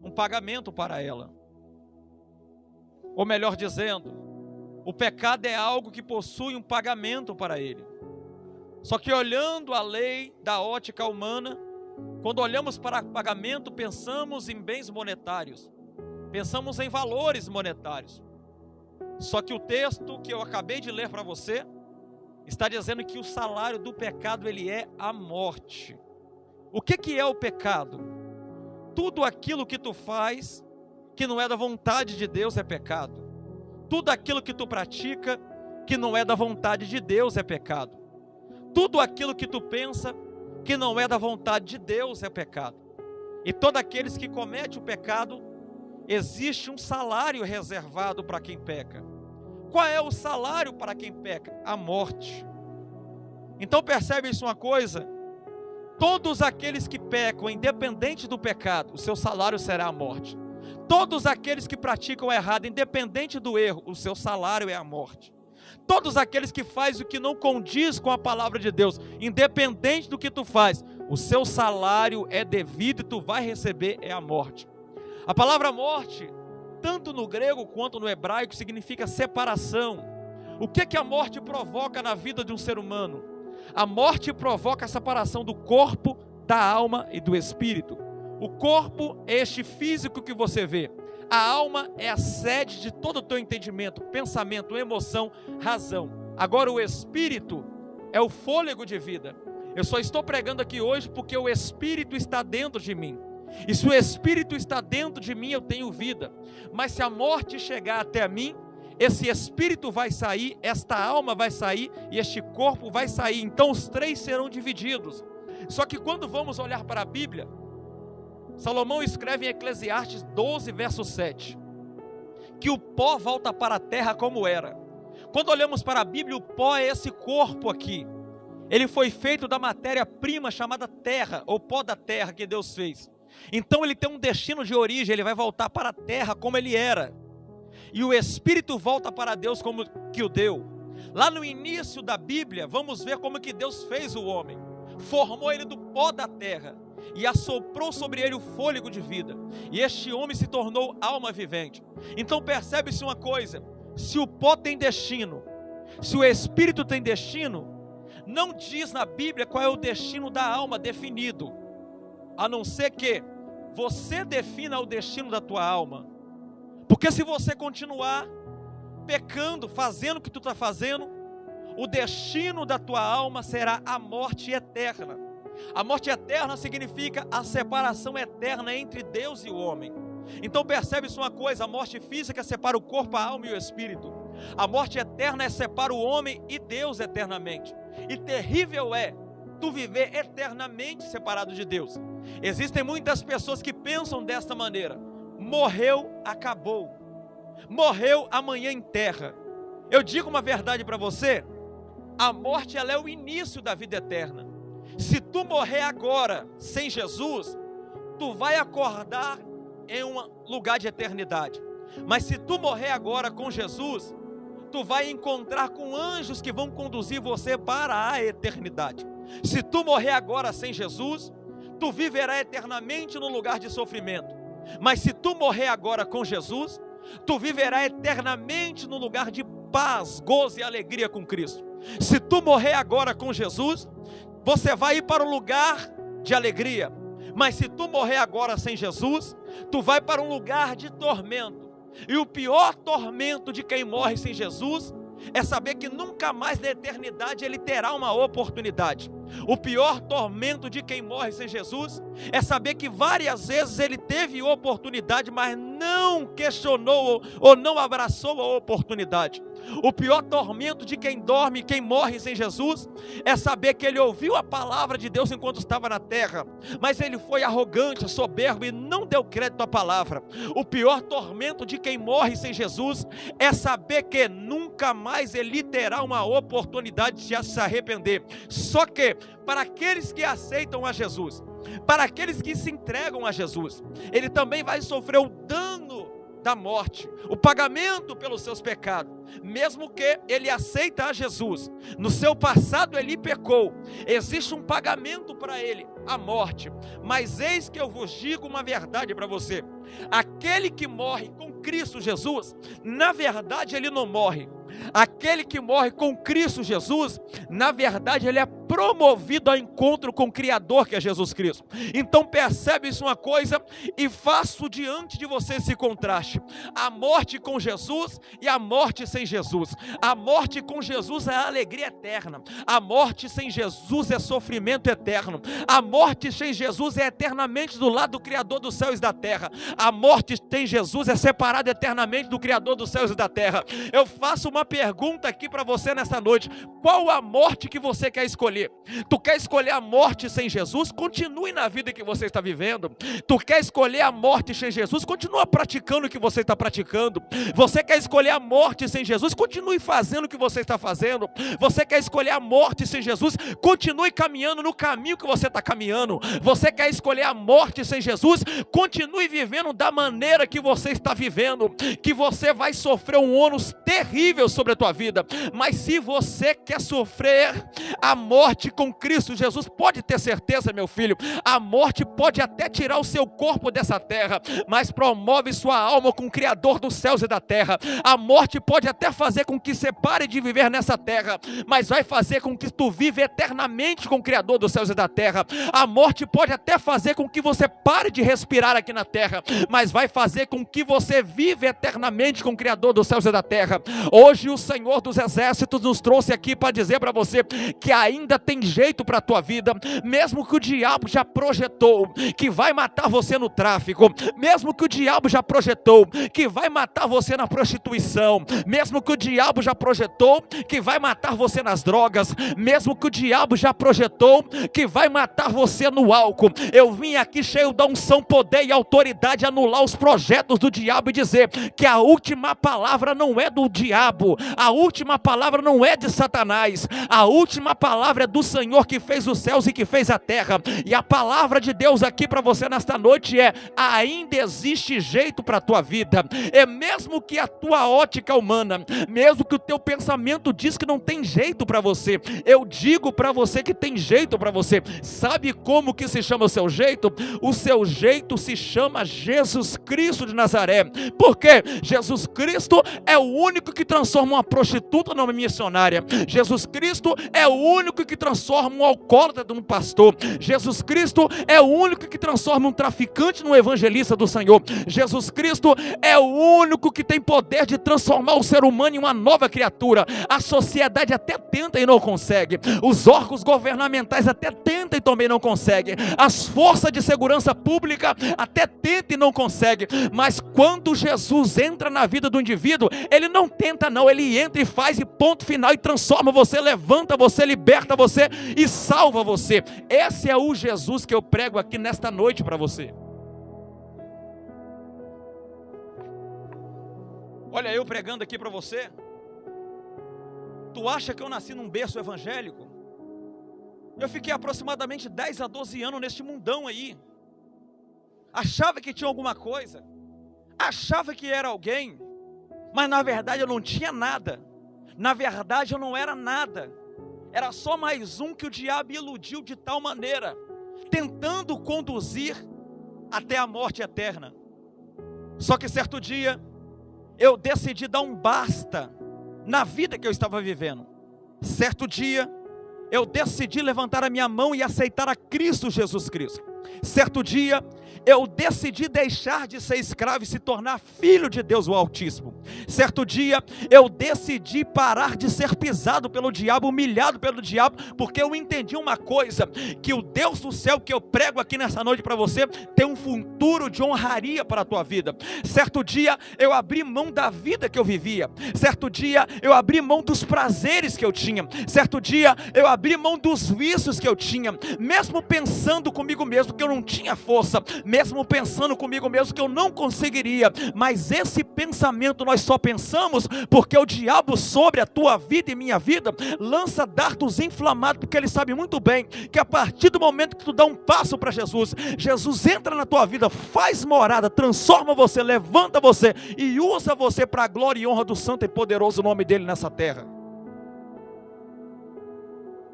um pagamento para ela. Ou melhor dizendo, o pecado é algo que possui um pagamento para ele. Só que olhando a lei da ótica humana, quando olhamos para pagamento, pensamos em bens monetários, pensamos em valores monetários. Só que o texto que eu acabei de ler para você está dizendo que o salário do pecado ele é a morte. O que é o pecado? Tudo aquilo que tu faz que não é da vontade de Deus é pecado. Tudo aquilo que tu pratica que não é da vontade de Deus é pecado. Tudo aquilo que tu pensa que não é da vontade de Deus é pecado. E todos aqueles que cometem o pecado, existe um salário reservado para quem peca. Qual é o salário para quem peca? A morte. Então percebe isso uma coisa, todos aqueles que pecam, independente do pecado, o seu salário será a morte. Todos aqueles que praticam errado, independente do erro, o seu salário é a morte. Todos aqueles que fazem o que não condiz com a palavra de Deus, independente do que tu faz, o seu salário é devido e tu vai receber é a morte. A palavra morte, tanto no grego quanto no hebraico, significa separação. O que a morte provoca na vida de um ser humano? A morte provoca a separação do corpo, da alma e do espírito. O corpo é este físico que você vê. A alma é a sede de todo o teu entendimento, pensamento, emoção, razão. Agora o espírito é o fôlego de vida. Eu só estou pregando aqui hoje porque o espírito está dentro de mim. E se o espírito está dentro de mim, eu tenho vida. Mas se a morte chegar até mim, esse espírito vai sair, esta alma vai sair e este corpo vai sair. Então os três serão divididos. Só que quando vamos olhar para a Bíblia, Salomão escreve em Eclesiastes 12, verso 7, que o pó volta para a terra como era. Quando olhamos para a Bíblia, o pó é esse corpo aqui. Ele foi feito da matéria-prima chamada terra, ou pó da terra que Deus fez. Então ele tem um destino de origem, ele vai voltar para a terra como ele era. E o Espírito volta para Deus como que o deu. Lá no início da Bíblia, vamos ver como que Deus fez o homem. Formou ele do pó da terra e assoprou sobre ele o fôlego de vida. E este homem se tornou alma vivente. Então percebe-se uma coisa, se o pó tem destino, se o Espírito tem destino, não diz na Bíblia qual é o destino da alma definido, a não ser que você defina o destino da tua alma. Porque se você continuar pecando, fazendo o que tu está fazendo, o destino da tua alma será a morte eterna. A morte eterna significa a separação eterna entre Deus e o homem. Então percebe-se uma coisa, a morte física separa o corpo, a alma e o espírito. A morte eterna separa o homem e Deus eternamente. E terrível é tu viver eternamente separado de Deus. Existem muitas pessoas que pensam desta maneira: morreu, acabou. Morreu, amanhã enterra. Eu digo uma verdade para você: a morte ela é o início da vida eterna. Se tu morrer agora sem Jesus, tu vai acordar em um lugar de eternidade. Mas se tu morrer agora com Jesus, tu vai encontrar com anjos que vão conduzir você para a eternidade. Se tu morrer agora sem Jesus, tu viverá eternamente no lugar de sofrimento. Mas se tu morrer agora com Jesus, tu viverá eternamente no lugar de paz, gozo e alegria com Cristo. Se tu morrer agora com Jesus, você vai ir para o lugar de alegria. Mas se tu morrer agora sem Jesus, tu vai para um lugar de tormento. E o pior tormento de quem morre sem Jesus é saber que nunca mais na eternidade ele terá uma oportunidade. O pior tormento de quem morre sem Jesus é saber que várias vezes ele teve oportunidade, mas não questionou ou não abraçou a oportunidade. O pior tormento de quem dorme, quem morre sem Jesus, é saber que ele ouviu a palavra de Deus enquanto estava na terra, mas ele foi arrogante, soberbo e não deu crédito à palavra. O pior tormento de quem morre sem Jesus é saber que nunca mais ele terá uma oportunidade de se arrepender. Só que para aqueles que aceitam a Jesus, para aqueles que se entregam a Jesus, ele também vai sofrer o dano da morte, o pagamento pelos seus pecados. Mesmo que ele aceita a Jesus, no seu passado ele pecou, existe um pagamento para ele, a morte. Mas eis que eu vos digo uma verdade para você: aquele que morre com Cristo Jesus, na verdade ele não morre. Aquele que morre com Cristo Jesus, na verdade ele é promovido ao encontro com o Criador, que é Jesus Cristo. Então percebe isso uma coisa e faço diante de você esse contraste: a morte com Jesus e a morte sem Jesus. A morte com Jesus é alegria eterna, a morte sem Jesus é sofrimento eterno. A morte sem Jesus é eternamente do lado do Criador dos céus e da terra. A morte sem Jesus é separada eternamente do Criador dos céus e da terra. Eu faço uma pergunta aqui para você nessa noite: qual a morte que você quer escolher? Tu quer escolher a morte sem Jesus? Continue na vida que você está vivendo. Tu quer escolher a morte sem Jesus? Continua praticando o que você está praticando. Você quer escolher a morte sem Jesus? Continue fazendo o que você está fazendo. Você quer escolher a morte sem Jesus? Continue caminhando no caminho que você está caminhando. Você quer escolher a morte sem Jesus? Continue vivendo da maneira que você está vivendo, que você vai sofrer um ônus terrível sobre a tua vida. Mas se você quer sofrer a morte com Cristo Jesus, pode ter certeza, meu filho, a morte pode até tirar o seu corpo dessa terra, mas promove sua alma com o Criador dos céus e da terra. A morte pode até fazer com que você pare de viver nessa terra, mas vai fazer com que tu vive eternamente com o Criador dos céus e da terra. A morte pode até fazer com que você pare de respirar aqui na terra, mas vai fazer com que você vive eternamente com o Criador dos céus e da terra. Hoje o Senhor dos Exércitos nos trouxe aqui para dizer para você que ainda tem jeito para a tua vida, mesmo que o diabo já projetou que vai matar você no tráfico, mesmo que o diabo já projetou que vai matar você na prostituição, mesmo que o diabo já projetou que vai matar você nas drogas, mesmo que o diabo já projetou que vai matar você no álcool, eu vim aqui cheio da unção, poder e autoridade anular os projetos do diabo e dizer que a última palavra não é do diabo, a última palavra não é de Satanás, a última palavra é do Senhor que fez os céus e que fez a terra. E a palavra de Deus aqui para você nesta noite é: ainda existe jeito para a tua vida. É mesmo que a tua ótica humana, mesmo que o teu pensamento diz que não tem jeito para você, eu digo para você que tem jeito para você. Sabe como que se chama o seu jeito? O seu jeito se chama Jesus Cristo de Nazaré. Porque Jesus Cristo é o único que transforma uma prostituta numa missionária. Jesus Cristo é o único que transforma um alcoólatra num pastor. Jesus Cristo é o único que transforma um traficante num evangelista do Senhor. Jesus Cristo é o único que tem poder de transformar o ser humano em uma nova criatura. A sociedade até tenta e não consegue. Os órgãos governamentais até tentam e também não conseguem. As forças de segurança pública até tentam e não conseguem. Mas quando Jesus entra na vida do indivíduo, ele não tenta não, ele entra e faz, e ponto final, e transforma você, levanta você, liberta você e salva você. Esse é o Jesus que eu prego aqui nesta noite para você. Olha, eu pregando aqui para você. Tu acha que eu nasci num berço evangélico? Eu fiquei aproximadamente 10 a 12 anos neste mundão aí. Achava que tinha alguma coisa, achava que era alguém, mas na verdade eu não tinha nada. Na verdade eu não era nada. Era só mais um que o diabo iludiu de tal maneira, tentando conduzir até a morte eterna. Só que certo dia eu decidi dar um basta na vida que eu estava vivendo. Certo dia eu decidi levantar a minha mão e aceitar a Cristo Jesus Cristo. Certo dia eu decidi deixar de ser escravo e se tornar filho de Deus o Altíssimo. Certo dia eu decidi parar de ser pisado pelo diabo, humilhado pelo diabo, porque eu entendi uma coisa, que o Deus do céu que eu prego aqui nessa noite para você tem um futuro de honraria para a tua vida. Certo dia eu abri mão da vida que eu vivia. Certo dia eu abri mão dos prazeres que eu tinha. Certo dia eu abri mão dos vícios que eu tinha, mesmo pensando comigo mesmo que eu não tinha força, mesmo pensando comigo mesmo que eu não conseguiria. Mas esse pensamento nós só pensamos porque o diabo sobre a tua vida e minha vida lança dardos inflamados, porque ele sabe muito bem que a partir do momento que tu dá um passo para Jesus, Jesus entra na tua vida, faz morada, transforma você, levanta você e usa você para a glória e honra do santo e poderoso nome dele nessa terra.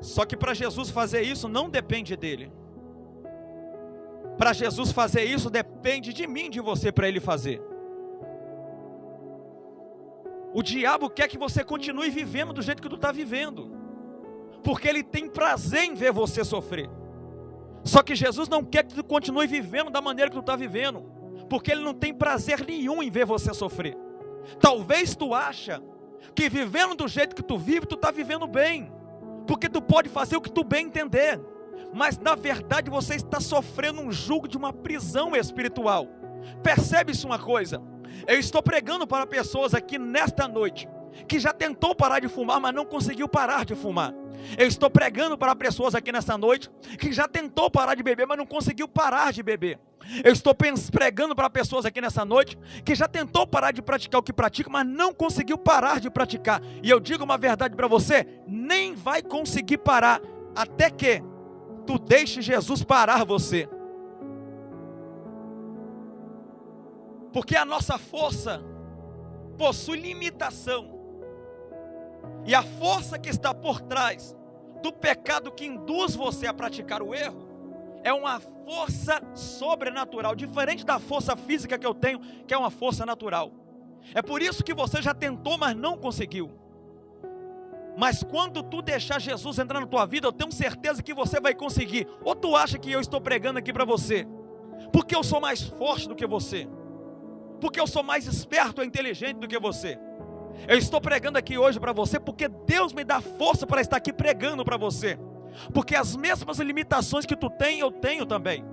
Só que para Jesus fazer isso não depende dele. Para Jesus fazer isso depende de mim, de você, para ele fazer. O diabo quer que você continue vivendo do jeito que tu está vivendo, porque ele tem prazer em ver você sofrer. Só que Jesus não quer que tu continue vivendo da maneira que tu está vivendo, porque ele não tem prazer nenhum em ver você sofrer. Talvez tu acha que vivendo do jeito que tu vive, tu está vivendo bem, porque tu pode fazer o que tu bem entender, mas na verdade você está sofrendo um jugo de uma prisão espiritual. Percebe-se uma coisa, eu estou pregando para pessoas aqui nesta noite, que já tentou parar de fumar, mas não conseguiu parar de fumar. Eu estou pregando para pessoas aqui nesta noite, que já tentou parar de beber, mas não conseguiu parar de beber. Eu estou pregando para pessoas aqui nessa noite, que já tentou parar de praticar o que pratica, mas não conseguiu parar de praticar. E eu digo uma verdade para você, nem vai conseguir parar, até que tu deixe Jesus parar você. Porque a nossa força possui limitação. E a força que está por trás do pecado que induz você a praticar o erro é uma força sobrenatural, diferente da força física que eu tenho, que é uma força natural. É por isso que você já tentou, mas não conseguiu. Mas quando tu deixar Jesus entrar na tua vida, eu tenho certeza que você vai conseguir. Ou tu acha que eu estou pregando aqui para você porque eu sou mais forte do que você, porque eu sou mais esperto ou inteligente do que você? Eu estou pregando aqui hoje para você porque Deus me dá força para estar aqui pregando para você. Porque as mesmas limitações que tu tem, eu tenho também.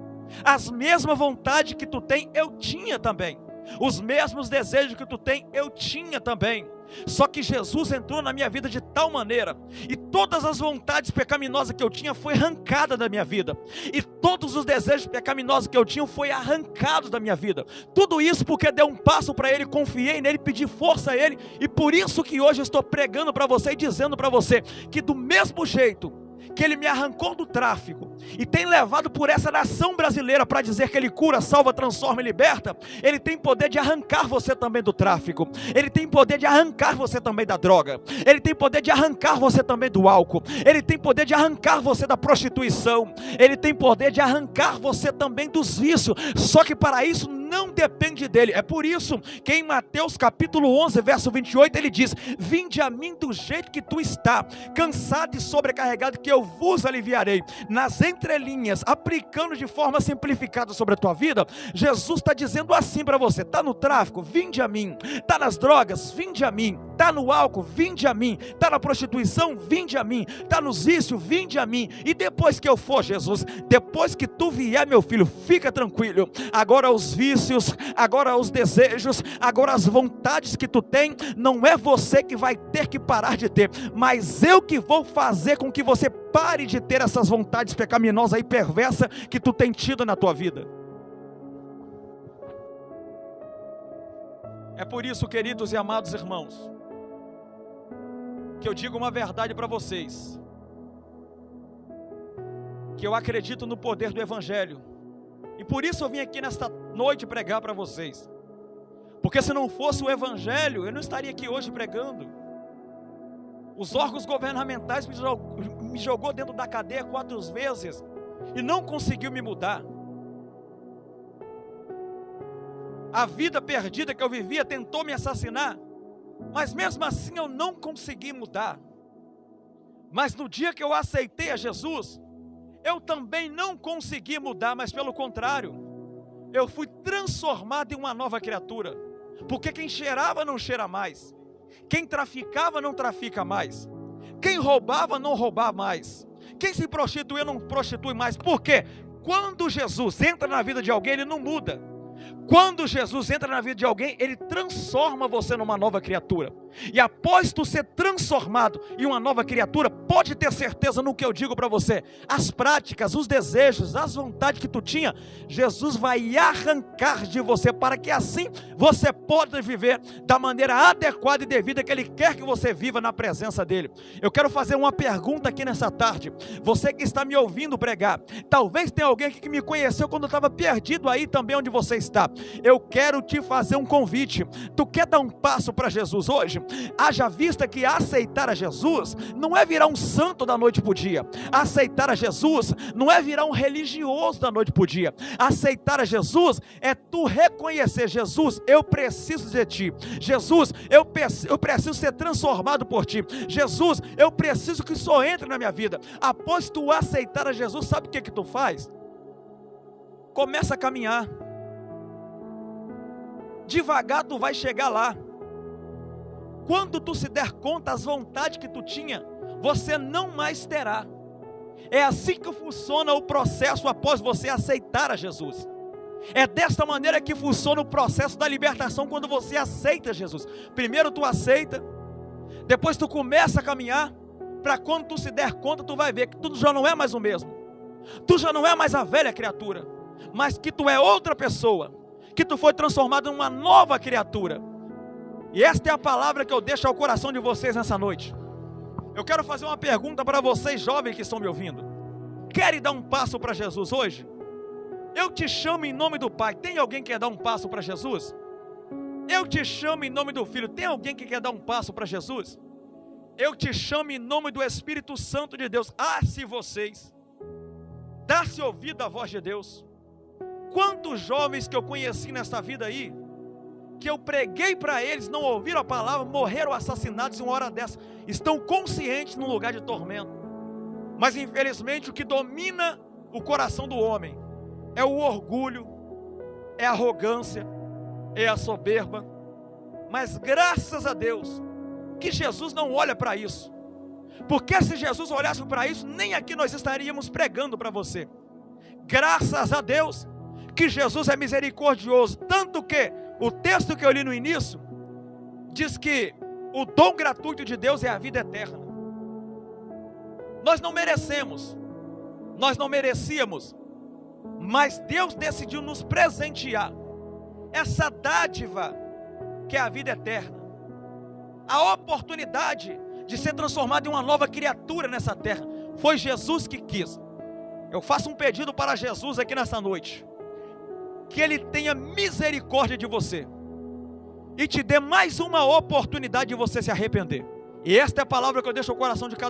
As mesmas vontades que tu tem, eu tinha também. Os mesmos desejos que tu tem, eu tinha também. Só que Jesus entrou na minha vida de tal maneira, e todas as vontades pecaminosas que eu tinha foi arrancada da minha vida, e todos os desejos pecaminosos que eu tinha foi arrancados da minha vida. Tudo isso porque dei um passo para Ele, confiei nele, pedi força a Ele, e por isso que hoje eu estou pregando para você e dizendo para você que do mesmo jeito que Ele me arrancou do tráfico e tem levado por essa nação brasileira para dizer que Ele cura, salva, transforma e liberta, Ele tem poder de arrancar você também do tráfico. Ele tem poder de arrancar você também da droga. Ele tem poder de arrancar você também do álcool. Ele tem poder de arrancar você da prostituição. Ele tem poder de arrancar você também dos vícios. Só que para isso não depende dele. É por isso que em Mateus capítulo 11, verso 28, ele diz: vinde a mim do jeito que tu está, cansado e sobrecarregado, que eu vos aliviarei. Nas entrelinhas, aplicando de forma simplificada sobre a tua vida, Jesus está dizendo assim para você: está no tráfico? Vinde a mim. Está nas drogas? Vinde a mim. Está no álcool? Vinde a mim. Está na prostituição? Vinde a mim. Está nos vícios? Vinde a mim. E depois que eu for, Jesus, depois que tu vier, meu filho, fica tranquilo. Agora os vícios, agora os desejos, agora as vontades que tu tem, não é você que vai ter que parar de ter, mas eu que vou fazer com que você pare de ter essas vontades pecaminosas e perversas que tu tem tido na tua vida. É por isso, queridos e amados irmãos, que eu digo uma verdade para vocês, que eu acredito no poder do Evangelho, e por isso eu vim aqui nesta noite pregar para vocês, porque se não fosse o Evangelho, eu não estaria aqui hoje pregando. Os órgãos governamentais me jogou dentro da cadeia 4 vezes, e não conseguiu me mudar. A vida perdida que eu vivia tentou me assassinar, mas mesmo assim eu não consegui mudar. Mas no dia que eu aceitei a Jesus, eu também não consegui mudar, mas pelo contrário, eu fui transformado em uma nova criatura. Porque quem cheirava não cheira mais, quem traficava não trafica mais, quem roubava não rouba mais, quem se prostituía não prostitui mais. Por quê? Quando Jesus entra na vida de alguém, ele não muda. Quando Jesus entra na vida de alguém, ele transforma você numa nova criatura. E após tu ser transformado em uma nova criatura, pode ter certeza no que eu digo para você. As práticas, os desejos, as vontades que tu tinha, Jesus vai arrancar de você, para que assim você possa viver da maneira adequada e devida que Ele quer que você viva na presença dEle. Eu quero fazer uma pergunta aqui nessa tarde. Você que está me ouvindo pregar, talvez tenha alguém aqui que me conheceu quando eu estava perdido aí também onde você está. Eu quero te fazer um convite. Tu quer dar um passo para Jesus hoje? Haja vista que aceitar a Jesus não é virar um santo da noite para o dia. Aceitar a Jesus não é virar um religioso da noite para o dia. Aceitar a Jesus é tu reconhecer: Jesus, eu preciso de ti. Jesus, eu preciso ser transformado por ti. Jesus, eu preciso que o Senhor entre na minha vida. Após tu aceitar a Jesus, sabe o que tu faz? Começa a caminhar. Devagar tu vai chegar lá. Quando tu se der conta, as vontades que tu tinha, você não mais terá. É assim que funciona o processo após você aceitar a Jesus. É desta maneira que funciona o processo da libertação quando você aceita Jesus. Primeiro tu aceita, depois tu começa a caminhar, para quando tu se der conta, tu vai ver que tu já não é mais o mesmo. Tu já não é mais a velha criatura, mas que tu é outra pessoa, que tu foi transformado em uma nova criatura. E esta é a palavra que eu deixo ao coração de vocês nessa noite. Eu quero fazer uma pergunta para vocês jovens que estão me ouvindo. Querem dar um passo para Jesus hoje? Eu te chamo em nome do Pai. Tem alguém que quer dar um passo para Jesus? Eu te chamo em nome do Filho. Tem alguém que quer dar um passo para Jesus? Eu te chamo em nome do Espírito Santo de Deus. Se vocês dá-se ouvido à voz de Deus. Quantos jovens que eu conheci nessa vida aí, que eu preguei para eles, não ouviram a palavra, morreram assassinados em uma hora dessa, estão conscientes num lugar de tormento. Mas infelizmente o que domina o coração do homem é o orgulho, é a arrogância, é a soberba. Mas graças a Deus que Jesus não olha para isso, porque se Jesus olhasse para isso, nem aqui nós estaríamos pregando para você. Graças a Deus que Jesus é misericordioso, tanto que o texto que eu li no início diz que o dom gratuito de Deus é a vida eterna. Nós não merecemos, nós não merecíamos, mas Deus decidiu nos presentear essa dádiva que é a vida eterna, a oportunidade de ser transformado em uma nova criatura nessa terra. Foi Jesus que quis. Eu faço um pedido para Jesus aqui nessa noite, que Ele tenha misericórdia de você e te dê mais uma oportunidade de você se arrepender. E esta é a palavra que eu deixo no coração de cada